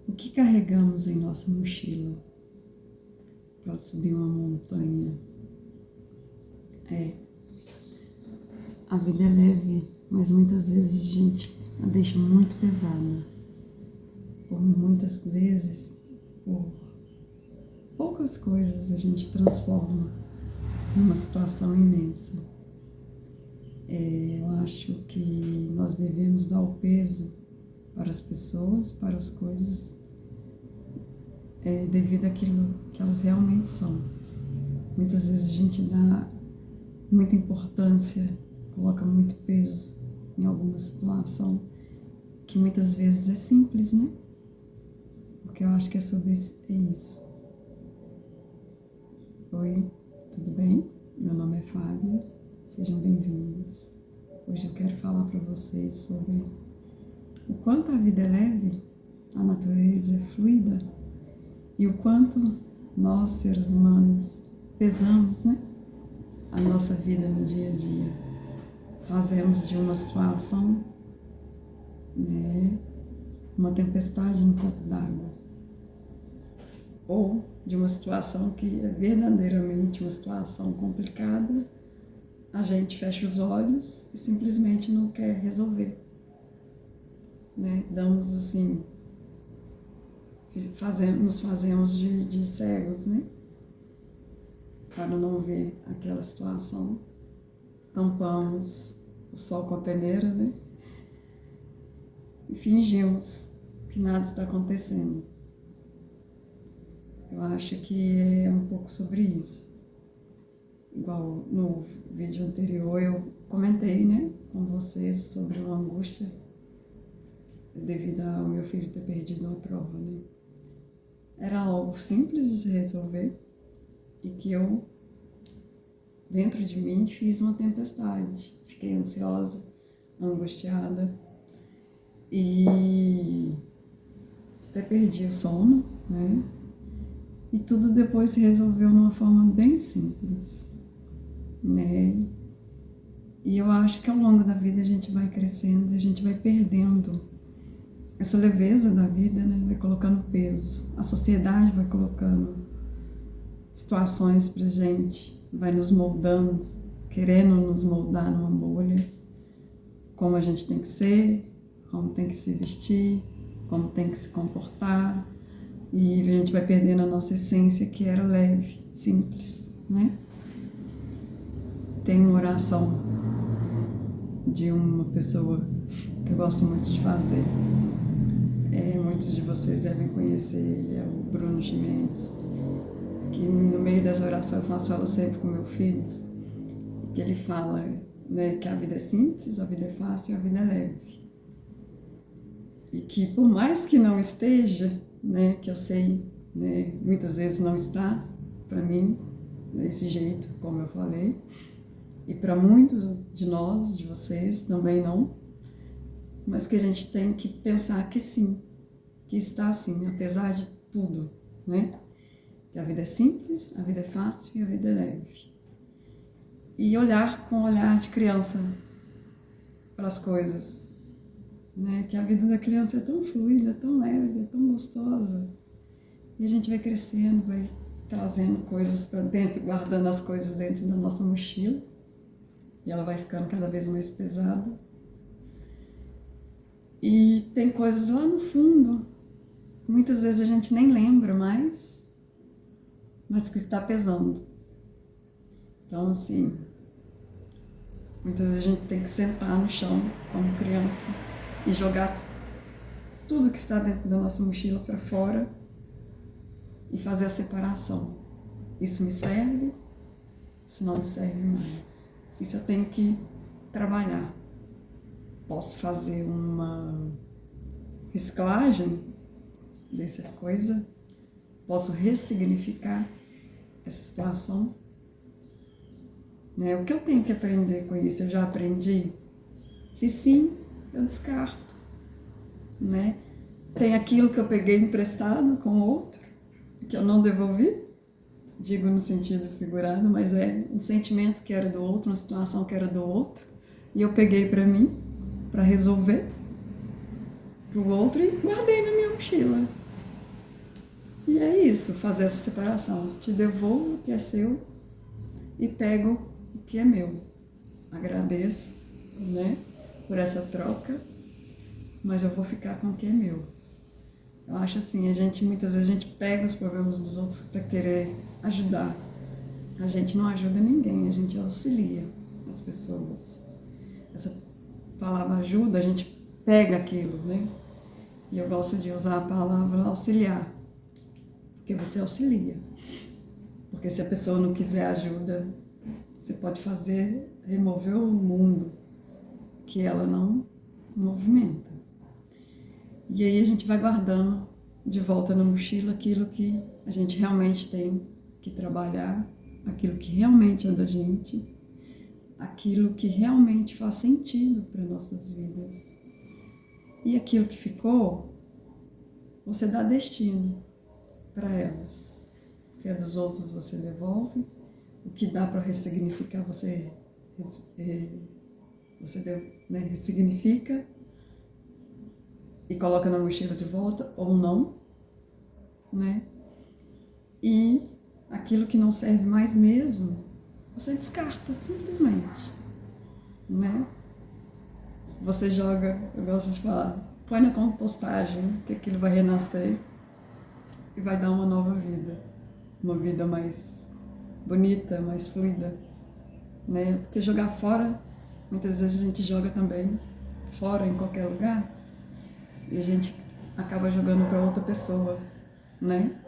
O que carregamos em nossa mochila para subir uma montanha? A vida é leve, mas muitas vezes a gente a deixa muito pesada. Por muitas vezes, por poucas coisas a gente transforma numa situação imensa. Eu acho que nós devemos dar o peso para as pessoas, para as coisas, devido àquilo que elas realmente são. Muitas vezes a gente dá muita importância, coloca muito peso em alguma situação, que muitas vezes é simples, né? Porque eu acho que é sobre isso. Oi, tudo bem? Meu nome é Fábia, sejam bem-vindos. Hoje eu quero falar para vocês sobre o quanto a vida é leve, a natureza é fluida e o quanto nós, seres humanos, pesamos, né? A nossa vida no dia a dia. Fazemos de uma situação, uma tempestade um copo d'água. Ou de uma situação que é verdadeiramente uma situação complicada, a gente fecha os olhos e simplesmente não quer resolver. Damos assim, nos fazemos de cegos, né? Para não ver aquela situação. Tampamos o sol com a peneira, né? E fingimos que nada está acontecendo. Eu acho que é um pouco sobre isso. Igual no vídeo anterior eu comentei, né, com vocês sobre uma angústia devido ao meu filho ter perdido uma prova, né? Era algo simples de se resolver e que eu, dentro de mim, fiz uma tempestade. Fiquei ansiosa, angustiada e até perdi o sono, né? E tudo depois se resolveu de uma forma bem simples, né? E eu acho que ao longo da vida a gente vai crescendo, a gente vai perdendo essa leveza da vida, né? Vai colocando peso. A sociedade vai colocando situações pra gente, vai nos moldando, querendo nos moldar numa bolha, como a gente tem que ser, como tem que se vestir, como tem que se comportar. E a gente vai perdendo a nossa essência, que era leve, simples, né? Tem uma oração de uma pessoa que eu gosto muito de fazer. Muitos de vocês devem conhecer ele, é o Bruno Gimenez, que no meio dessa oração eu faço ela sempre com meu filho, que ele fala, né, que a vida é simples, a vida é fácil e a vida é leve. E que por mais que não esteja, né, que eu sei, né, muitas vezes não está para mim desse jeito, como eu falei, e para muitos de nós, de vocês, também não, mas que a gente tem que pensar que sim, que está assim, apesar de tudo, né? Que a vida é simples, a vida é fácil e a vida é leve. E olhar com o olhar de criança para as coisas, né? Que a vida da criança é tão fluida, tão leve, é tão gostosa. E a gente vai crescendo, vai trazendo coisas para dentro, guardando as coisas dentro da nossa mochila. E ela vai ficando cada vez mais pesada. E tem coisas lá no fundo, muitas vezes a gente nem lembra mais, mas que está pesando. Então, assim, muitas vezes a gente tem que sentar no chão como criança e jogar tudo que está dentro da nossa mochila para fora e fazer a separação. Isso me serve, isso não me serve mais. Isso eu tenho que trabalhar. Posso fazer uma reciclagem dessa coisa, posso ressignificar essa situação. Né? O que eu tenho que aprender com isso? Eu já aprendi? Se sim, eu descarto. Né? Tem aquilo que eu peguei emprestado com outro, que eu não devolvi, digo no sentido figurado, mas é um sentimento que era do outro, uma situação que era do outro, e eu peguei para mim, para resolver. pro outro e guardei na minha mochila. E é isso, fazer essa separação. Te devolvo o que é seu e pego o que é meu. Agradeço, né, por essa troca, mas eu vou ficar com o que é meu. Eu acho assim, muitas vezes a gente pega os problemas dos outros para querer ajudar. A gente não ajuda ninguém, a gente auxilia as pessoas. Essa palavra ajuda, a gente pega aquilo, né? E eu gosto de usar a palavra auxiliar, porque você auxilia. Porque se a pessoa não quiser ajuda, você pode remover o mundo que ela não movimenta. E aí a gente vai guardando de volta na mochila aquilo que a gente realmente tem que trabalhar, aquilo que realmente é da gente, aquilo que realmente faz sentido para nossas vidas. E aquilo que ficou, você dá destino para elas. O que é dos outros você devolve, o que dá para ressignificar você ressignifica e coloca na mochila de volta, ou não, né? E aquilo que não serve mais mesmo, você descarta, simplesmente, né? Você joga, eu gosto de falar, põe na compostagem, que aquilo vai renascer e vai dar uma nova vida. Uma vida mais bonita, mais fluida, né? Porque jogar fora, muitas vezes a gente joga também fora em qualquer lugar e a gente acaba jogando para outra pessoa, né?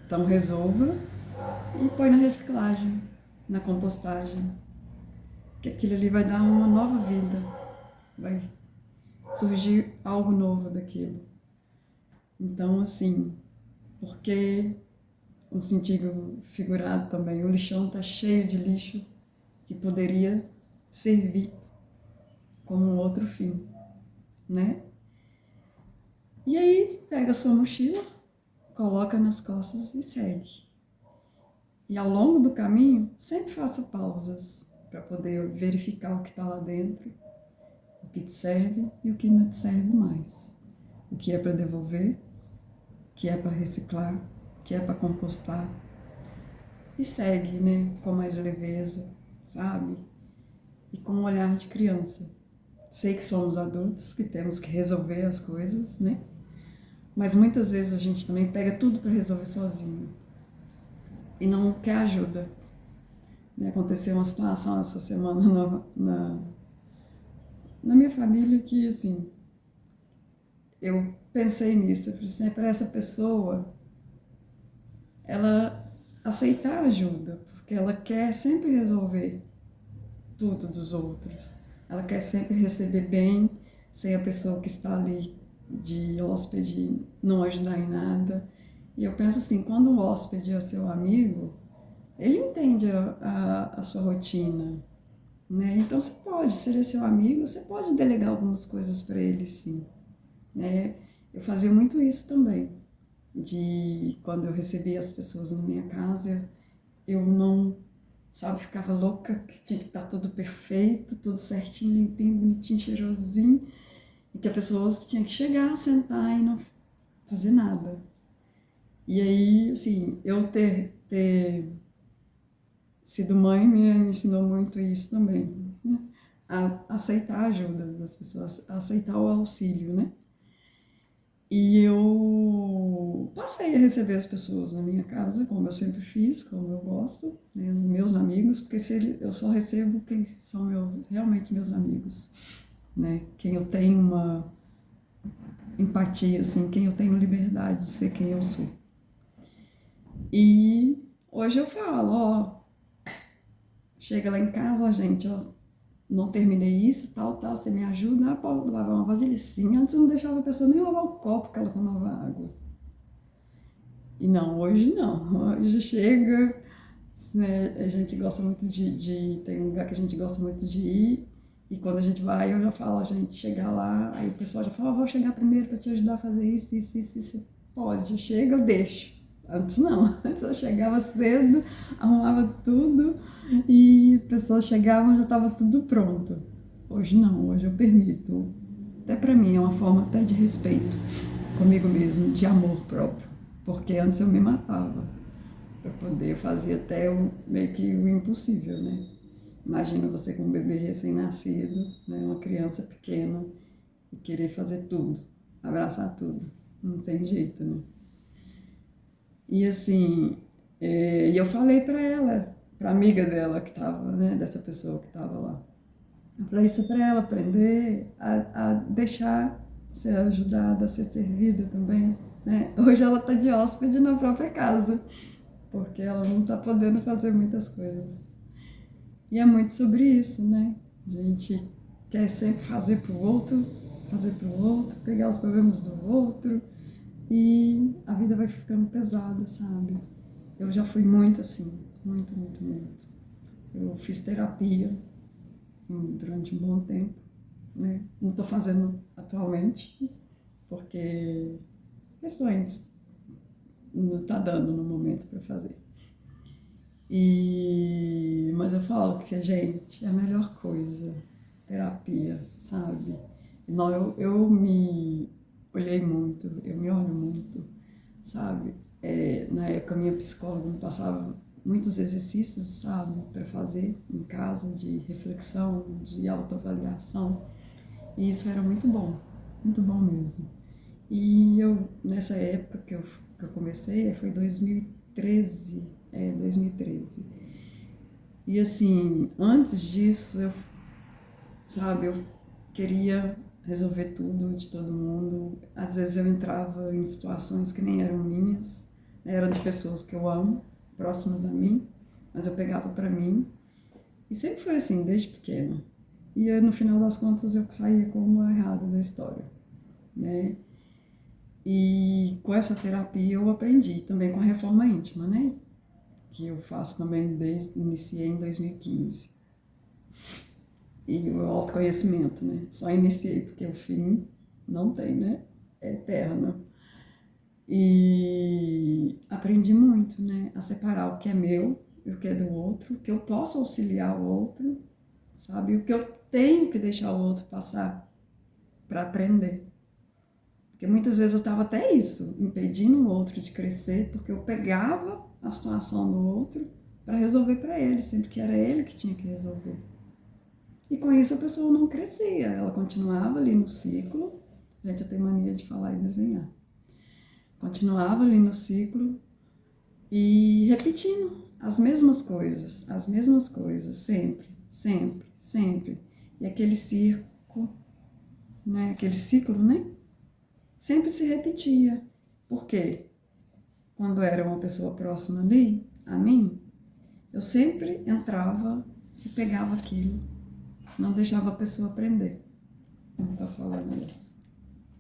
Então resolva e põe na reciclagem, na compostagem, que aquilo ali vai dar uma nova vida, vai surgir algo novo daquilo. Então, assim, porque um sentido figurado também, o lixão está cheio de lixo que poderia servir como um outro fim, né? E aí, pega a sua mochila, coloca nas costas e segue. E ao longo do caminho, sempre faça pausas para poder verificar o que está lá dentro, o que te serve e o que não te serve mais. O que é para devolver, o que é para reciclar, o que é para compostar. E segue, né, com mais leveza, sabe? E com um olhar de criança. Sei que somos adultos, que temos que resolver as coisas, né? Mas muitas vezes a gente também pega tudo para resolver sozinho e não quer ajuda. Aconteceu uma situação essa semana na minha família que, assim, eu pensei nisso. Eu falei assim, para essa pessoa, ela aceitar ajuda, porque ela quer sempre resolver tudo dos outros. Ela quer sempre receber bem, sem a pessoa que está ali de hóspede não ajudar em nada. E eu penso assim, quando o hóspede é seu amigo, ele entende a sua rotina, né? Então você pode, se ele é seu amigo, você pode delegar algumas coisas para ele, sim, né? Eu fazia muito isso também, de quando eu recebia as pessoas na minha casa, eu não, sabe, ficava louca, que tinha que estar tudo perfeito, tudo certinho, limpinho, bonitinho, cheirosinho, e que a pessoa tinha que chegar, sentar e não fazer nada. E aí, assim, eu ter sido mãe me ensinou muito isso também, né? A aceitar a ajuda das pessoas, a aceitar o auxílio, né? E eu passei a receber as pessoas na minha casa, como eu sempre fiz, como eu gosto, né? Meus amigos, porque eu só recebo quem são realmente meus amigos, né? Quem eu tenho uma empatia, assim, quem eu tenho liberdade de ser quem eu sou. E hoje eu falo, ó, chega lá em casa, ó, gente, ó, não terminei isso, tal, você me ajuda a lavar uma vasilha. Sim, antes eu não deixava a pessoa nem lavar o copo que ela tomava água. E não, hoje não. Hoje chega, né, a gente gosta muito tem um lugar que a gente gosta muito de ir, e quando a gente vai, eu já falo, a gente chegar lá, aí o pessoal já fala, vou chegar primeiro para te ajudar a fazer isso. Pode, chega, eu deixo. Antes não, antes eu chegava cedo, arrumava tudo e a pessoa chegava e já estava tudo pronto. Hoje não, hoje eu permito. até para mim, é uma forma até de respeito comigo mesmo, de amor próprio, porque antes eu me matava para poder, eu fazia até meio que o impossível, né? Imagina você com um bebê recém-nascido, né, uma criança pequena, e querer fazer tudo, abraçar tudo. Não tem jeito, né? E assim, e eu falei para ela, para amiga dela que estava, né, dessa pessoa que estava lá. Eu falei isso para ela aprender a deixar ser ajudada, a ser servida também, né? Hoje ela está de hóspede na própria casa, porque ela não está podendo fazer muitas coisas. E é muito sobre isso, né? A gente quer sempre fazer para o outro, pegar os problemas do outro, e a vida vai ficando pesada, sabe? Eu já fui muito assim, muito, muito, muito. Eu fiz terapia durante um bom tempo, né? Não estou fazendo atualmente, porque questões não está dando no momento para fazer. Mas eu falo que, gente, é a melhor coisa, terapia, sabe? Não, eu me olhei muito, eu me olho muito, sabe? Na época, minha psicóloga me passava muitos exercícios, sabe, para fazer em casa, de reflexão, de autoavaliação. E isso era muito bom mesmo. E eu, nessa época que eu comecei, foi 2013, 2013. E assim, antes disso, eu queria resolver tudo de todo mundo. Às vezes eu entrava em situações que nem eram minhas, eram de pessoas que eu amo, próximas a mim, mas eu pegava para mim. E sempre foi assim, desde pequena. E no final das contas eu saía como a errada da história, né? E com essa terapia eu aprendi também com a reforma íntima, né? Que eu faço também iniciei em 2015. E o autoconhecimento, né? Só iniciei porque o fim não tem, né? É eterno. E aprendi muito, né? A separar o que é meu e o que é do outro, o que eu posso auxiliar o outro, sabe? O que eu tenho que deixar o outro passar para aprender. Porque muitas vezes eu estava até isso, impedindo o outro de crescer, porque eu pegava a situação do outro para resolver para ele, sempre que era ele que tinha que resolver. E com isso a pessoa não crescia, ela continuava ali no ciclo. Gente, eu tenho mania de falar e desenhar. Continuava ali no ciclo e repetindo as mesmas coisas, sempre, sempre, sempre. E aquele ciclo, né? Aquele ciclo, né? Sempre se repetia. Por quê? Quando era uma pessoa próxima ali, a mim, eu sempre entrava e pegava aquilo. Não deixava a pessoa aprender. Como tá falando aí.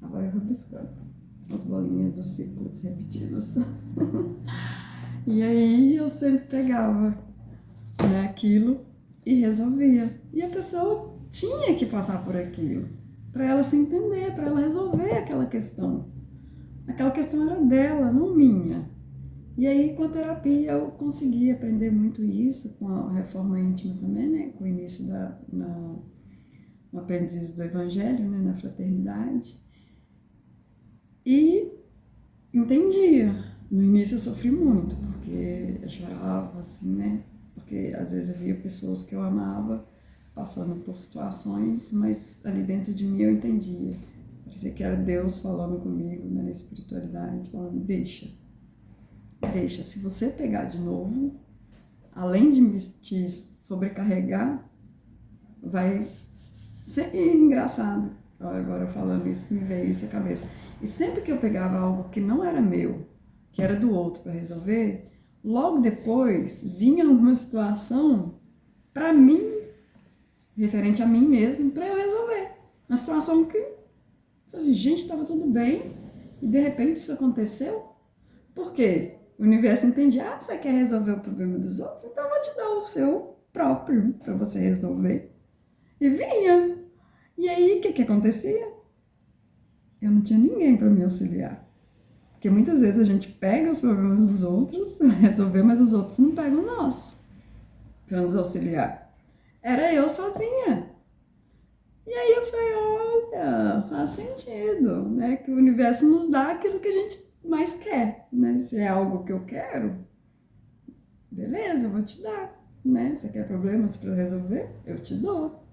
Agora eu vou buscando as bolinhas dos ciclos repetidos. E aí eu sempre pegava, né, aquilo e resolvia. E a pessoa tinha que passar por aquilo para ela se entender, para ela resolver aquela questão. Aquela questão era dela, não minha. E aí, com a terapia, eu consegui aprender muito isso, com a reforma íntima também, né? Com o início no aprendiz do Evangelho, né? Na fraternidade. E entendia. No início eu sofri muito, porque eu chorava, assim, né? Porque às vezes eu via pessoas que eu amava passando por situações, mas ali dentro de mim eu entendia. Parecia que era Deus falando comigo, né? A espiritualidade, falando, deixa. Se você pegar de novo, além de te sobrecarregar, vai ser engraçado. Agora falando isso, me veio isso à cabeça. E sempre que eu pegava algo que não era meu, que era do outro para resolver, logo depois vinha uma situação para mim, referente a mim mesmo, para eu resolver. Uma situação que, assim, gente, estava tudo bem e de repente isso aconteceu. Por quê? O universo entendia, você quer resolver o problema dos outros? Então eu vou te dar o seu próprio para você resolver. E vinha. E aí, o que acontecia? Eu não tinha ninguém para me auxiliar. Porque muitas vezes a gente pega os problemas dos outros, resolver, mas os outros não pegam o nosso para nos auxiliar. Era eu sozinha. E aí eu falei, olha, faz sentido, né? Que o universo nos dá aquilo que a gente mais quer, né? Se é algo que eu quero, beleza, eu vou te dar, né? Você quer problemas para resolver? Eu te dou.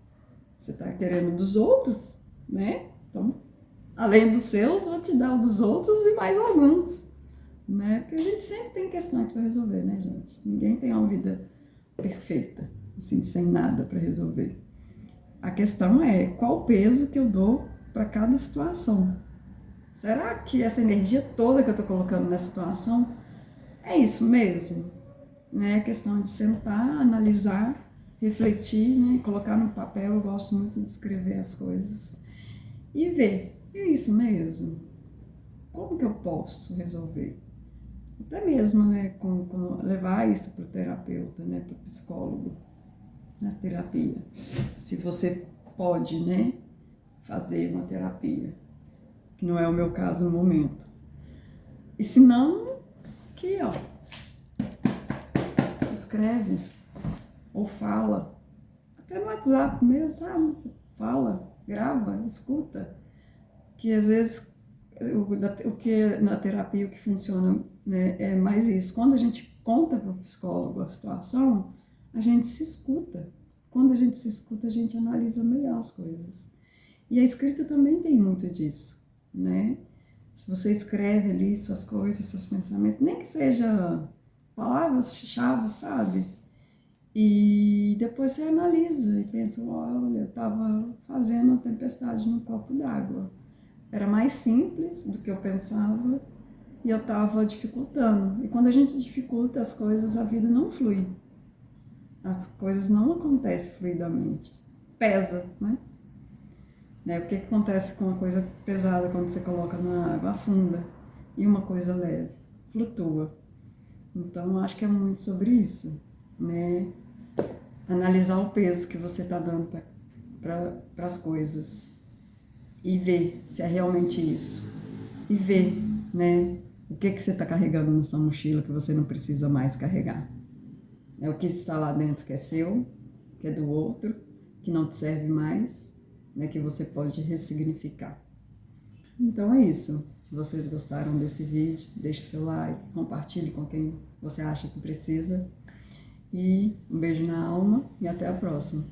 Você está querendo dos outros, né? Então, além dos seus, vou te dar o dos outros e mais alguns, né? Porque a gente sempre tem questões para resolver, né, gente? Ninguém tem uma vida perfeita, assim, sem nada para resolver. A questão é qual o peso que eu dou para cada situação. Será que essa energia toda que eu estou colocando na situação é isso mesmo? Né? A questão de sentar, analisar, refletir, né? Colocar no papel. Eu gosto muito de escrever as coisas e ver, é isso mesmo? Como que eu posso resolver? Até mesmo, né, com levar isso para o terapeuta, né, para o psicólogo, na terapia. Se você pode, né, fazer uma terapia, que não é o meu caso no momento. E se não, aqui, ó, escreve ou fala, até no WhatsApp mesmo, sabe? Você fala, grava, escuta, que às vezes o que na terapia o que funciona, né, é mais isso. Quando a gente conta para o psicólogo a situação, a gente se escuta. Quando a gente se escuta, a gente analisa melhor as coisas. E a escrita também tem muito disso, né? Se você escreve ali suas coisas, seus pensamentos, nem que seja palavras-chave, sabe? E depois você analisa e pensa, olha, eu estava fazendo uma tempestade num copo d'água. Era mais simples do que eu pensava e eu estava dificultando. E quando a gente dificulta as coisas, a vida não flui. As coisas não acontecem fluidamente. Pesa, né? O que acontece com uma coisa pesada quando você coloca na água? Afunda. E uma coisa leve? Flutua. Então, acho que é muito sobre isso, né? Analisar o peso que você está dando para as coisas e ver se é realmente isso. E ver, né, o que você está carregando na sua mochila que você não precisa mais carregar. É o que está lá dentro que é seu, que é do outro, que não te serve mais, né, que você pode ressignificar. Então é isso. Se vocês gostaram desse vídeo, deixe seu like, compartilhe com quem você acha que precisa. E um beijo na alma e até a próxima.